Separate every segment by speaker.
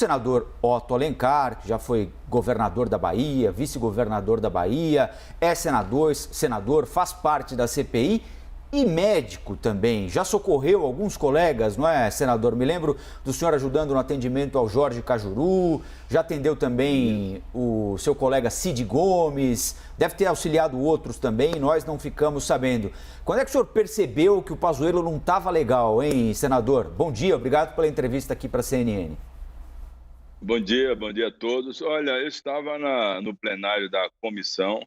Speaker 1: Senador Otto Alencar, que já foi governador da Bahia, vice-governador da Bahia, é senador, faz parte da CPI e médico também. Já socorreu alguns colegas, não é, senador? Me lembro do senhor ajudando no atendimento ao Jorge Cajuru, já atendeu também o seu colega Cid Gomes, deve ter auxiliado outros também, nós não ficamos sabendo. Quando é que o senhor percebeu que o Pazuello não estava legal, hein, senador? Bom dia, obrigado pela entrevista aqui para a CNN.
Speaker 2: Bom dia a todos. Olha, eu estava no plenário da comissão,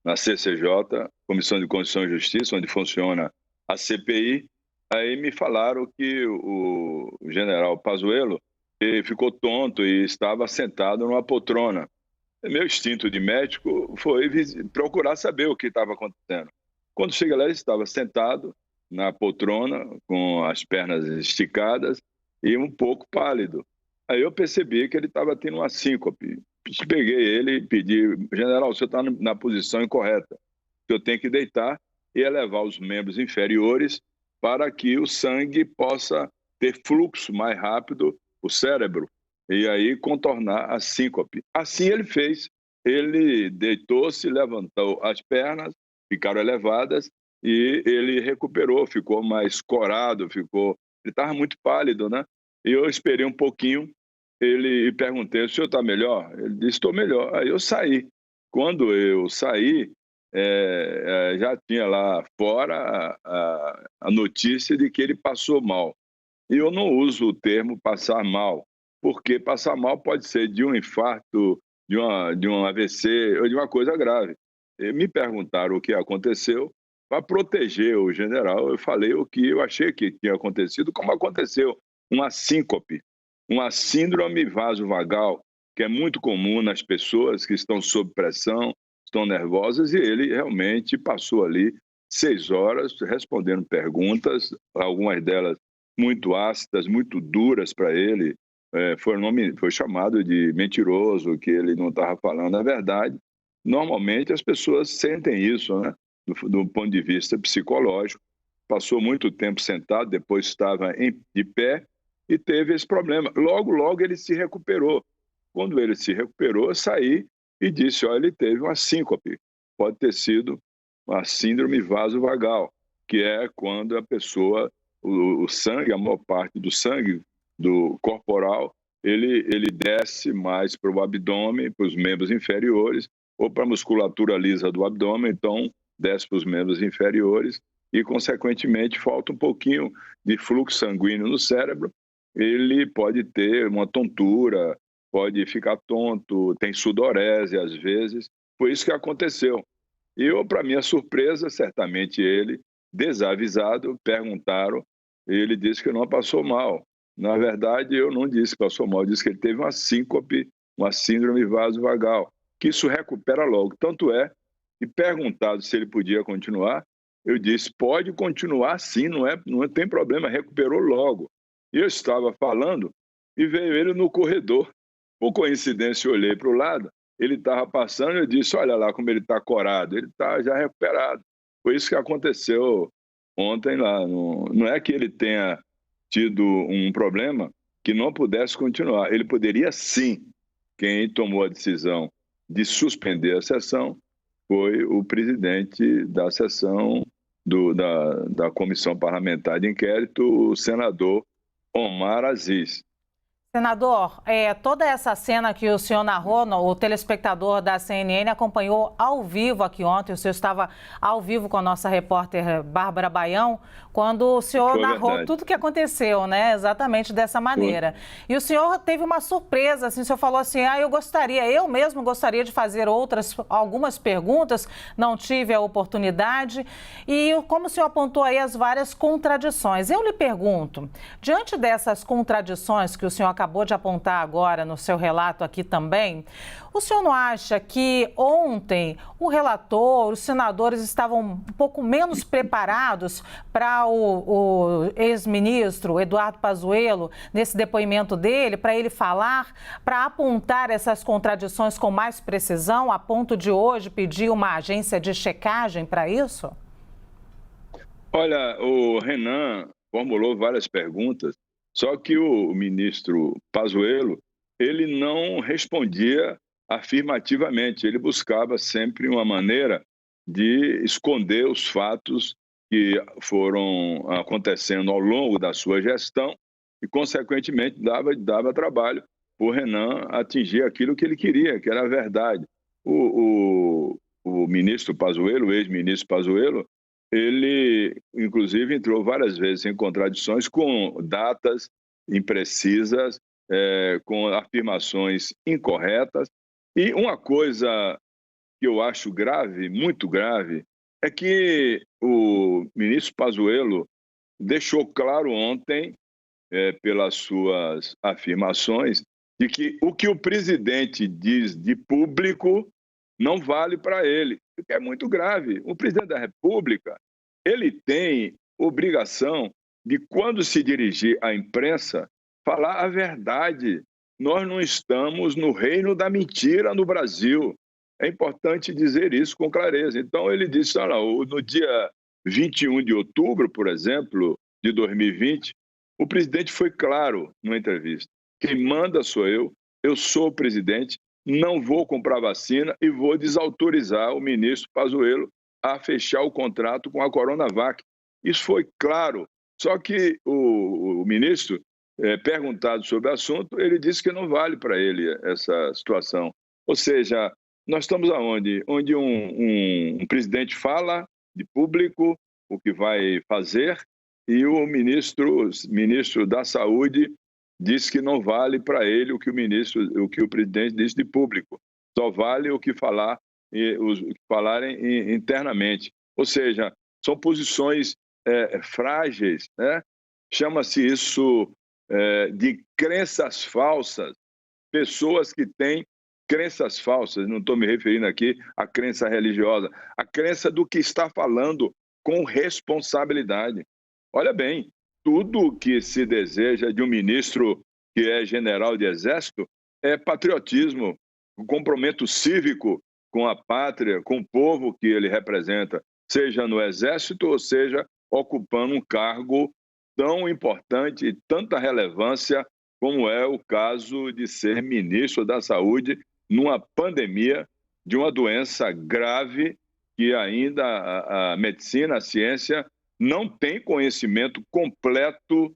Speaker 2: na CCJ, Comissão de Constituição e Justiça, onde funciona a CPI. Aí me falaram que o general Pazuello ficou tonto e estava sentado numa poltrona. Meu instinto de médico foi procurar saber o que estava acontecendo. Quando cheguei lá, ele estava sentado na poltrona, com as pernas esticadas e um pouco pálido. Aí eu percebi que ele estava tendo uma síncope. Peguei ele e pedi: general, o senhor está na posição incorreta. O senhor tem que deitar e elevar os membros inferiores para que o sangue possa ter fluxo mais rápido o cérebro e aí contornar a síncope. Assim ele fez. Ele deitou-se, levantou as pernas, ficaram elevadas e ele recuperou, ficou mais corado, ele estava muito pálido, né? E eu esperei um pouquinho, ele perguntei: o senhor está melhor? Ele disse: estou melhor. Aí eu saí. Quando eu saí, já tinha lá fora a notícia de que ele passou mal. E eu não uso o termo passar mal, porque passar mal pode ser de um infarto, de um AVC ou de uma coisa grave. E me perguntaram o que aconteceu. Para proteger o general, eu falei o que eu achei que tinha acontecido, como aconteceu: uma síncope, uma síndrome vasovagal, que é muito comum nas pessoas que estão sob pressão, estão nervosas, e ele realmente passou ali 6 horas respondendo perguntas, algumas delas muito ácidas, muito duras para ele. Foi chamado de mentiroso, que ele não estava falando a verdade. Normalmente as pessoas sentem isso, né? Do ponto de vista psicológico. Passou muito tempo sentado, depois estava de pé e teve esse problema. Logo ele se recuperou. Quando ele se recuperou, eu saí e disse: olha, ele teve uma síncope. Pode ter sido uma síndrome vasovagal, que é quando a pessoa, o sangue, a maior parte do sangue do corporal, ele desce mais para o abdômen, para os membros inferiores, ou para a musculatura lisa do abdômen, então desce para os membros inferiores e, consequentemente, falta um pouquinho de fluxo sanguíneo no cérebro. Ele pode ter uma tontura, pode ficar tonto, tem sudorese às vezes. Foi isso que aconteceu. E eu, para minha surpresa, certamente ele, desavisado, perguntaram, e ele disse que não passou mal. Na verdade, eu não disse que passou mal, eu disse que ele teve uma síncope, uma síndrome vasovagal, que isso recupera logo. Tanto é que, perguntado se ele podia continuar, eu disse: pode continuar sim, não tem problema, recuperou logo. E eu estava falando e veio ele no corredor. Por coincidência, eu olhei para o lado, ele estava passando e eu disse: olha lá como ele está corado, ele está já recuperado. Foi isso que aconteceu ontem lá. Não é que ele tenha tido um problema que não pudesse continuar. Ele poderia sim. Quem tomou a decisão de suspender a sessão foi o presidente da sessão da Comissão Parlamentar de Inquérito, o senador Omar Aziz.
Speaker 3: Senador, toda essa cena que o senhor narrou, o telespectador da CNN acompanhou ao vivo aqui ontem. O senhor estava ao vivo com a nossa repórter Bárbara Baião, quando o senhor narrou tudo o que aconteceu, né? Exatamente dessa maneira. E o senhor teve uma surpresa, assim, o senhor falou assim: eu mesmo gostaria de fazer algumas perguntas, não tive a oportunidade. E como o senhor apontou aí as várias contradições, eu lhe pergunto, diante dessas contradições que o senhor acabou de apontar agora no seu relato aqui também, o senhor não acha que ontem o relator, os senadores estavam um pouco menos preparados para o ex-ministro Eduardo Pazuello, nesse depoimento dele, para ele falar, para apontar essas contradições com mais precisão, a ponto de hoje pedir uma agência de checagem para isso?
Speaker 2: Olha, o Renan formulou várias perguntas, só que o ministro Pazuello, ele não respondia afirmativamente, ele buscava sempre uma maneira de esconder os fatos que foram acontecendo ao longo da sua gestão e, consequentemente, dava trabalho para o Renan atingir aquilo que ele queria, que era a verdade. O ministro Pazuello, o ex-ministro Pazuello, ele, inclusive, entrou várias vezes em contradições com datas imprecisas, com afirmações incorretas. E uma coisa que eu acho grave, muito grave, é que o ministro Pazuello deixou claro ontem, pelas suas afirmações, de que o que o presidente diz de público não vale para ele, o que é muito grave. O presidente da República, ele tem obrigação de, quando se dirigir à imprensa, falar a verdade. Nós não estamos no reino da mentira no Brasil. É importante dizer isso com clareza. Então, ele disse, olha, no dia 21 de outubro, por exemplo, de 2020, o presidente foi claro numa entrevista. Quem manda sou eu sou o presidente, não vou comprar vacina e vou desautorizar o ministro Pazuello a fechar o contrato com a Coronavac. Isso foi claro. Só que o ministro, perguntado sobre o assunto, ele disse que não vale para ele essa situação. Ou seja, nós estamos aonde? Onde um presidente fala de público o que vai fazer e o ministro da Saúde diz que não vale para ele o que o presidente diz de público. Só vale o que falarem internamente. Ou seja, são posições frágeis, né? Chama-se isso de crenças falsas. Pessoas que têm crenças falsas, não estou me referindo aqui à crença religiosa, a crença do que está falando com responsabilidade. Olha bem, tudo que se deseja de um ministro que é general de exército é patriotismo, um compromisso cívico com a pátria, com o povo que ele representa, seja no exército ou seja ocupando um cargo tão importante e tanta relevância como é o caso de ser ministro da Saúde numa pandemia de uma doença grave que ainda a medicina, a ciência, não tem conhecimento completo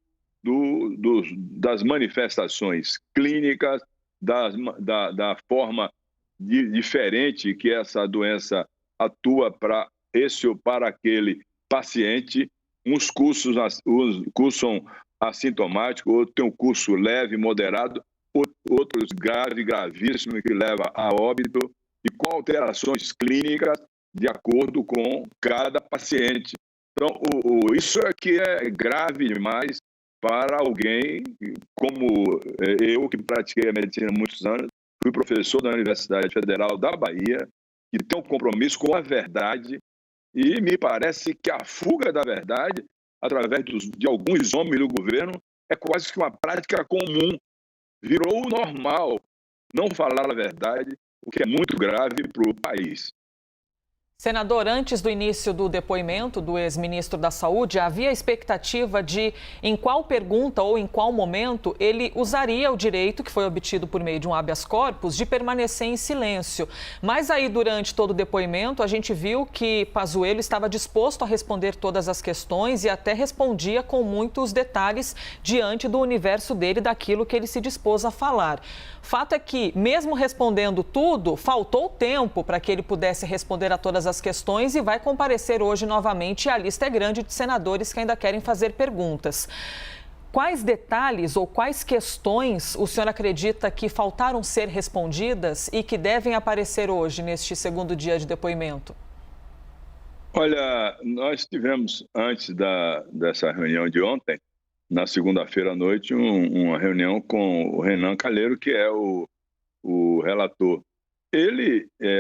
Speaker 2: das manifestações clínicas, da forma diferente que essa doença atua para esse ou para aquele paciente. Uns cursam assintomático, outros têm um curso leve, moderado, outros grave, gravíssimo, que leva a óbito, e com alterações clínicas de acordo com cada paciente. Então, isso aqui é grave demais para alguém como eu, que pratiquei a medicina há muitos anos, fui professor da Universidade Federal da Bahia, que tem um compromisso com a verdade, e me parece que a fuga da verdade, através de alguns homens do governo, é quase que uma prática comum. Virou o normal não falar a verdade, o que é muito grave para o país.
Speaker 4: Senador, antes do início do depoimento do ex-ministro da Saúde, havia a expectativa de, em qual pergunta ou em qual momento, ele usaria o direito, que foi obtido por meio de um habeas corpus, de permanecer em silêncio. Mas aí, durante todo o depoimento, a gente viu que Pazuello estava disposto a responder todas as questões e até respondia com muitos detalhes diante do universo dele, daquilo que ele se dispôs a falar. Fato é que, mesmo respondendo tudo, faltou tempo para que ele pudesse responder a todas as questões e vai comparecer hoje novamente, e a lista é grande de senadores que ainda querem fazer perguntas. Quais detalhes ou quais questões o senhor acredita que faltaram ser respondidas e que devem aparecer hoje, neste segundo dia de depoimento?
Speaker 2: Olha, nós tivemos, antes dessa reunião de ontem, na segunda-feira à noite, uma reunião com o Renan Calheiros, que é o relator.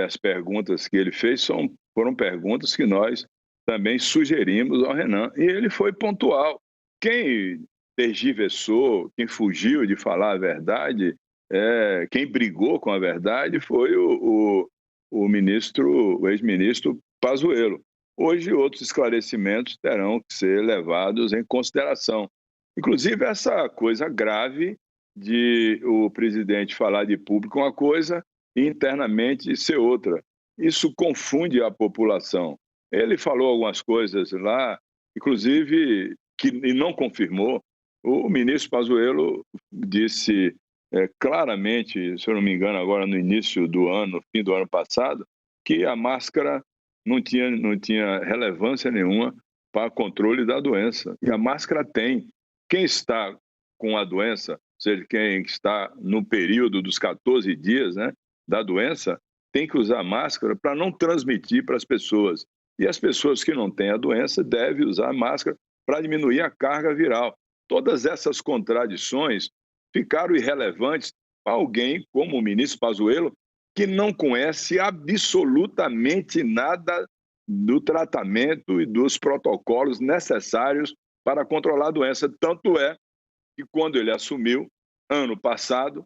Speaker 2: As perguntas que ele fez foram perguntas que nós também sugerimos ao Renan, e ele foi pontual. Quem tergiversou, quem fugiu de falar a verdade, quem brigou com a verdade foi o ex-ministro Pazuello. Hoje, outros esclarecimentos terão que ser levados em consideração. Inclusive, essa coisa grave de o presidente falar de público uma coisa e internamente ser outra. Isso confunde a população. Ele falou algumas coisas lá, inclusive, e não confirmou. O ministro Pazuello disse claramente, se eu não me engano, agora no início do ano, fim do ano passado, que a máscara não tinha relevância nenhuma para controle da doença. E a máscara tem. Quem está com a doença, ou seja, quem está no período dos 14 dias, né, da doença, tem que usar máscara para não transmitir para as pessoas. E as pessoas que não têm a doença devem usar máscara para diminuir a carga viral. Todas essas contradições ficaram irrelevantes para alguém como o ministro Pazuello, que não conhece absolutamente nada do tratamento e dos protocolos necessários para controlar a doença. Tanto é que quando ele assumiu, ano passado,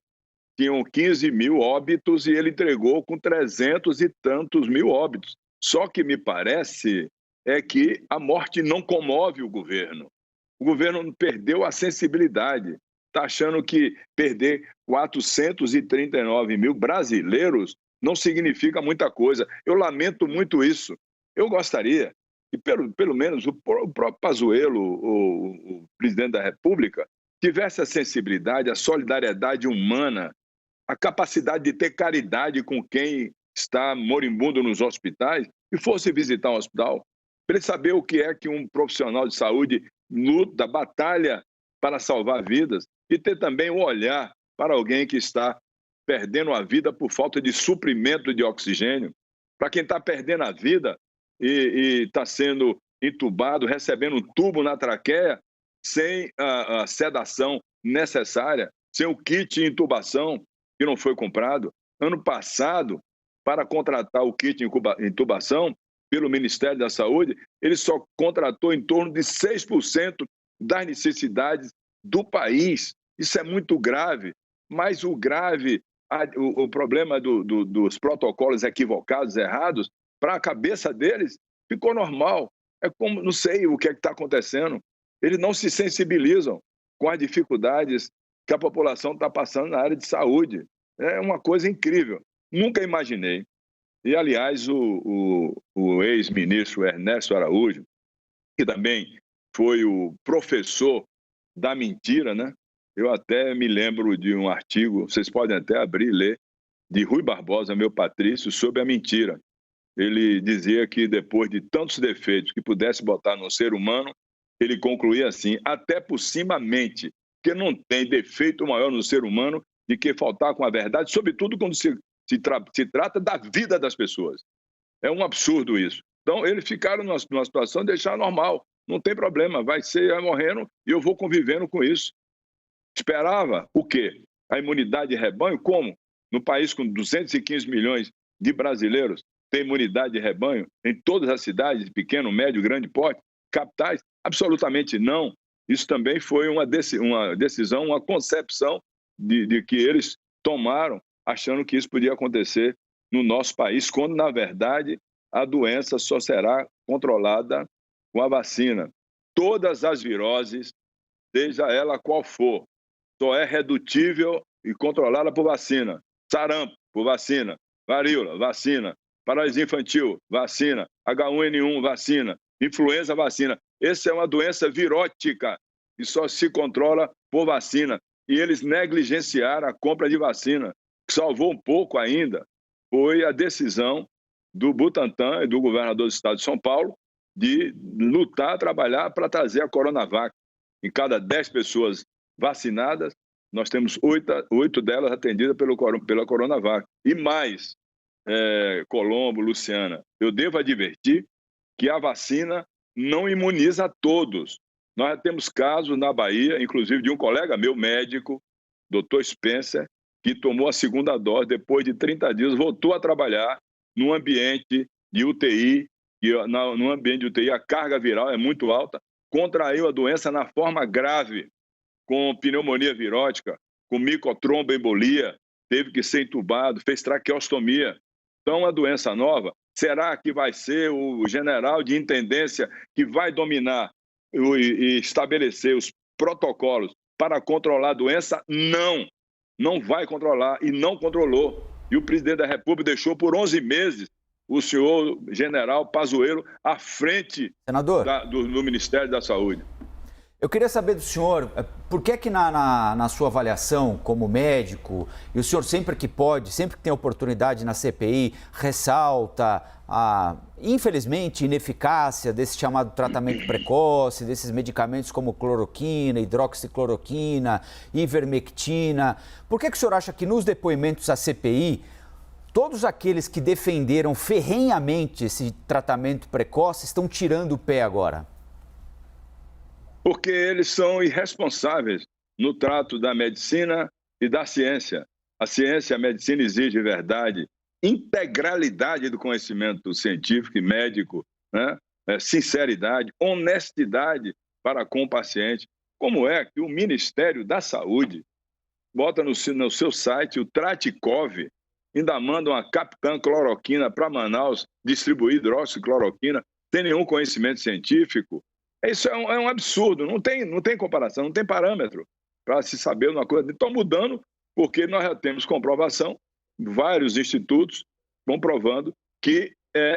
Speaker 2: tinham 15 mil óbitos e ele entregou com 300 e tantos mil óbitos. Só que me parece que a morte não comove o governo. O governo perdeu a sensibilidade. Está achando que perder 439 mil brasileiros não significa muita coisa. Eu lamento muito isso. Eu gostaria que, pelo menos, o próprio Pazuello, o presidente da República, tivesse a sensibilidade, a solidariedade humana, a capacidade de ter caridade com quem está moribundo nos hospitais e fosse visitar um hospital, para ele saber o que é que um profissional de saúde luta, batalha para salvar vidas e ter também um olhar para alguém que está perdendo a vida por falta de suprimento de oxigênio, para quem está perdendo a vida e está sendo entubado, recebendo um tubo na traqueia, sem a sedação necessária, sem o kit de intubação que não foi comprado. Ano passado, para contratar o kit de intubação pelo Ministério da Saúde, ele só contratou em torno de 6% das necessidades do país. Isso é muito grave, mas o problema dos protocolos equivocados, errados, para a cabeça deles, ficou normal. É como, não sei o que é que está acontecendo. Eles não se sensibilizam com as dificuldades que a população está passando na área de saúde. É uma coisa incrível. Nunca imaginei. E, aliás, o ex-ministro Ernesto Araújo, que também foi o professor da mentira, né? Eu até me lembro de um artigo, vocês podem até abrir e ler, de Rui Barbosa, meu patrício, sobre a mentira. Ele dizia que depois de tantos defeitos que pudesse botar no ser humano, ele concluía assim: até por cima mente, que não tem defeito maior no ser humano de que faltar com a verdade, sobretudo quando se trata da vida das pessoas. É um absurdo isso. Então, eles ficaram numa situação de deixar normal. Não tem problema, vai morrendo e eu vou convivendo com isso. Esperava o quê? A imunidade de rebanho? Como? No país com 215 milhões de brasileiros, tem imunidade de rebanho em todas as cidades, de pequeno, médio, grande porte, capitais? Absolutamente não. Isso também foi uma decisão, uma concepção de que eles tomaram, achando que isso podia acontecer no nosso país, quando, na verdade, a doença só será controlada com a vacina. Todas as viroses, seja ela qual for, só é redutível e controlada por vacina. Sarampo, por vacina. Varíola, vacina. Paralisia infantil, vacina. H1N1, vacina. Influenza, vacina. Essa é uma doença virótica e só se controla por vacina. E eles negligenciaram a compra de vacina. O que salvou um pouco ainda foi a decisão do Butantan e do governador do estado de São Paulo de lutar, trabalhar para trazer a Coronavac. Em cada 10 pessoas vacinadas, nós temos 8 delas atendidas pela Coronavac. E mais, Colombo, Luciana, eu devo advertir que a vacina não imuniza a todos. Nós já temos casos na Bahia, inclusive de um colega meu, médico, Dr. Spencer, que tomou a segunda dose, depois de 30 dias, voltou a trabalhar num ambiente de UTI, e no ambiente de UTI a carga viral é muito alta, contraiu a doença na forma grave, com pneumonia virótica, com micotromboembolia, teve que ser entubado, fez traqueostomia. Então, a doença nova, será que vai ser o general de intendência que vai dominar e estabelecer os protocolos para controlar a doença? Não vai controlar e não controlou. E o presidente da República deixou por 11 meses o senhor general Pazuello à frente do Ministério da Saúde.
Speaker 1: Eu queria saber do senhor, por que na sua avaliação como médico, e o senhor sempre que pode, sempre que tem oportunidade na CPI, ressalta a, infelizmente, ineficácia desse chamado tratamento precoce, desses medicamentos como cloroquina, hidroxicloroquina, ivermectina. Por que o senhor acha que nos depoimentos à CPI, todos aqueles que defenderam ferrenhamente esse tratamento precoce estão tirando o pé agora?
Speaker 2: Porque eles são irresponsáveis no trato da medicina e da ciência. A ciência e a medicina exigem verdade, integralidade do conhecimento científico e médico, né? Sinceridade, honestidade para com o paciente. Como é que o Ministério da Saúde bota no seu site o Tratikov, ainda manda uma capitã cloroquina para Manaus distribuir hidroxicloroquina, sem nenhum conhecimento científico? Isso é um absurdo, não tem comparação, não tem parâmetro para se saber uma coisa. Estão mudando porque nós já temos comprovação, vários institutos comprovando que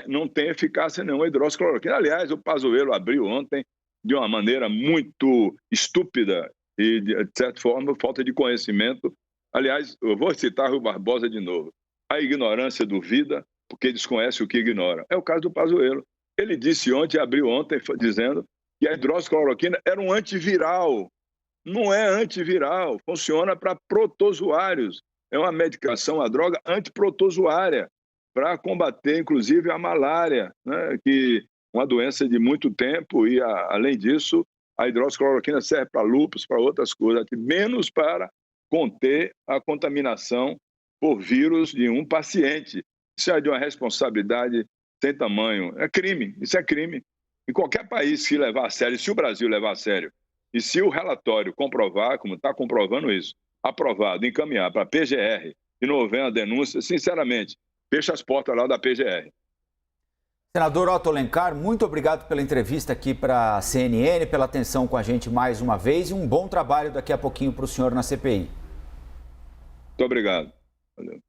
Speaker 2: não tem eficácia nenhuma a hidroxicloroquina. Aliás, o Pazuello abriu ontem de uma maneira muito estúpida e, de certa forma, falta de conhecimento. Aliás, eu vou citar Rui Barbosa de novo. A ignorância duvida porque desconhece o que ignora. É o caso do Pazuello. Ele disse ontem, abriu ontem, dizendo que a hidroxicloroquina era um antiviral. Não é antiviral, funciona para protozoários. É uma medicação, uma droga antiprotozoária, para combater, inclusive, a malária, né? Que é uma doença de muito tempo e, além disso, a hidroxicloroquina serve para lúpus, para outras coisas, menos para conter a contaminação por vírus de um paciente. Isso é de uma responsabilidade sem tamanho. É crime, isso é crime. Em qualquer país se levar a sério, se o Brasil levar a sério, e se o relatório comprovar, como está comprovando isso, aprovado, encaminhar para a PGR e não houver uma denúncia, sinceramente, fecha as portas lá da PGR.
Speaker 1: Senador Otto Alencar, muito obrigado pela entrevista aqui para a CNN, pela atenção com a gente mais uma vez e um bom trabalho daqui a pouquinho para o senhor na CPI.
Speaker 2: Muito obrigado. Valeu.